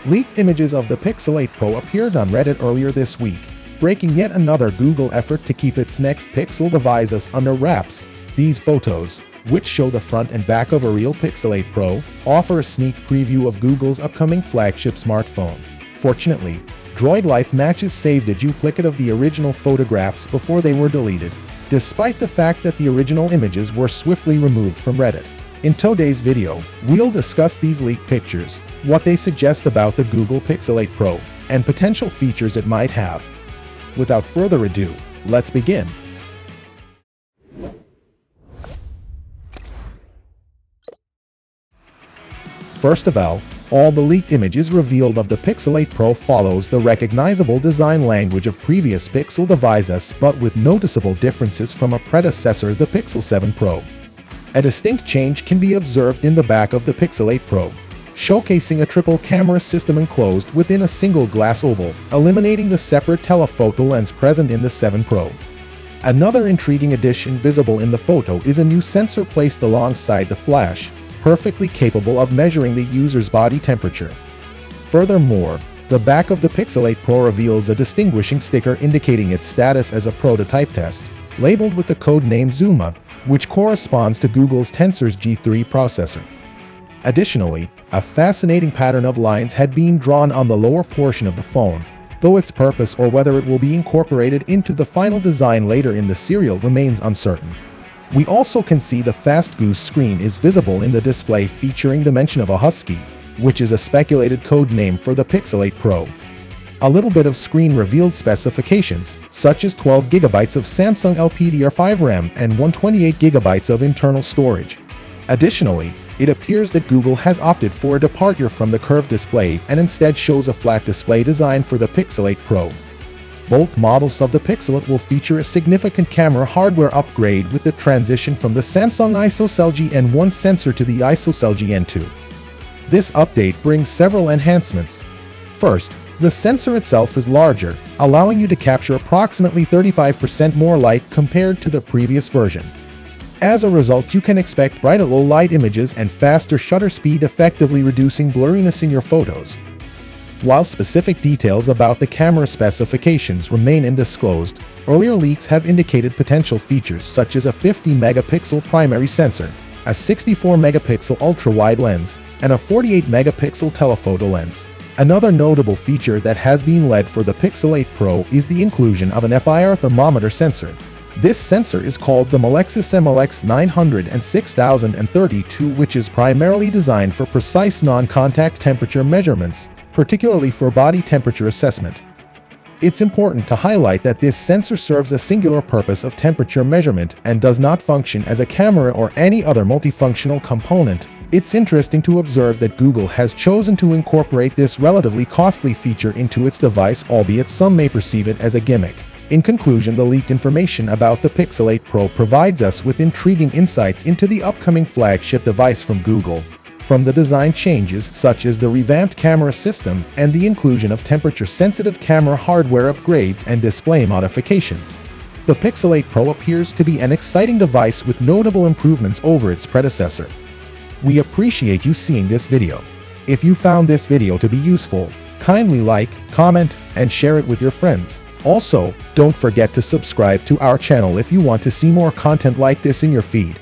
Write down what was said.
Leaked images of the Pixel 8 Pro appeared on Reddit earlier this week, breaking yet another Google effort to keep its next Pixel devices under wraps. These photos, which show the front and back of a real Pixel 8 Pro, offer a sneak preview of Google's upcoming flagship smartphone. Fortunately, Droid Life Matches saved a duplicate of the original photographs before they were deleted, despite the fact that the original images were swiftly removed from Reddit. In today's video, we'll discuss these leaked pictures, what they suggest about the Google Pixel 8 Pro, and potential features it might have. Without further ado, let's begin. First of all the leaked images revealed of the Pixel 8 Pro follows the recognizable design language of previous Pixel devices, but with noticeable differences from a predecessor, the Pixel 7 Pro. A distinct change can be observed in the back of the Pixel 8 Pro, showcasing a triple camera system enclosed within a single glass oval, eliminating the separate telephoto lens present in the 7 Pro. Another intriguing addition visible in the photo is a new sensor placed alongside the flash, perfectly capable of measuring the user's body temperature. Furthermore, the back of the Pixel 8 Pro reveals a distinguishing sticker indicating its status as a prototype test, labeled with the code name Zuma, which corresponds to Google's Tensor's G3 processor. Additionally, a fascinating pattern of lines had been drawn on the lower portion of the phone, though its purpose or whether it will be incorporated into the final design later in the serial remains uncertain. We also can see the Fast Goose screen is visible in the display, featuring the mention of a Husky, which is a speculated code name for the Pixel 8 Pro. A little bit of screen revealed specifications, such as 12GB of Samsung LPDDR5 RAM and 128GB of internal storage. Additionally, it appears that Google has opted for a departure from the curved display and instead shows a flat display design for the Pixel 8 Pro. Both models of the Pixel 8 will feature a significant camera hardware upgrade with the transition from the Samsung ISOCELL GN1 sensor to the ISOCELL GN2. This update brings several enhancements. First, the sensor itself is larger, allowing you to capture approximately 35% more light compared to the previous version. As a result, you can expect brighter low-light images and faster shutter speed, effectively reducing blurriness in your photos. While specific details about the camera specifications remain undisclosed, earlier leaks have indicated potential features such as a 50-megapixel primary sensor, a 64-megapixel ultra-wide lens, and a 48-megapixel telephoto lens. Another notable feature that has been led for the Pixel 8 Pro is the inclusion of an FIR thermometer sensor. This sensor is called the Melexis MLX 900 6032, which is primarily designed for precise non-contact temperature measurements, particularly for body temperature assessment. It's important to highlight that this sensor serves a singular purpose of temperature measurement and does not function as a camera or any other multifunctional component. It's interesting to observe that Google has chosen to incorporate this relatively costly feature into its device, albeit some may perceive it as a gimmick. In conclusion, the leaked information about the Pixel 8 Pro provides us with intriguing insights into the upcoming flagship device from Google. From the design changes such as the revamped camera system and the inclusion of temperature-sensitive camera hardware upgrades and display modifications, the Pixel 8 Pro appears to be an exciting device with notable improvements over its predecessor. We appreciate you seeing this video. If you found this video to be useful, kindly like, comment, and share it with your friends. Also, don't forget to subscribe to our channel if you want to see more content like this in your feed.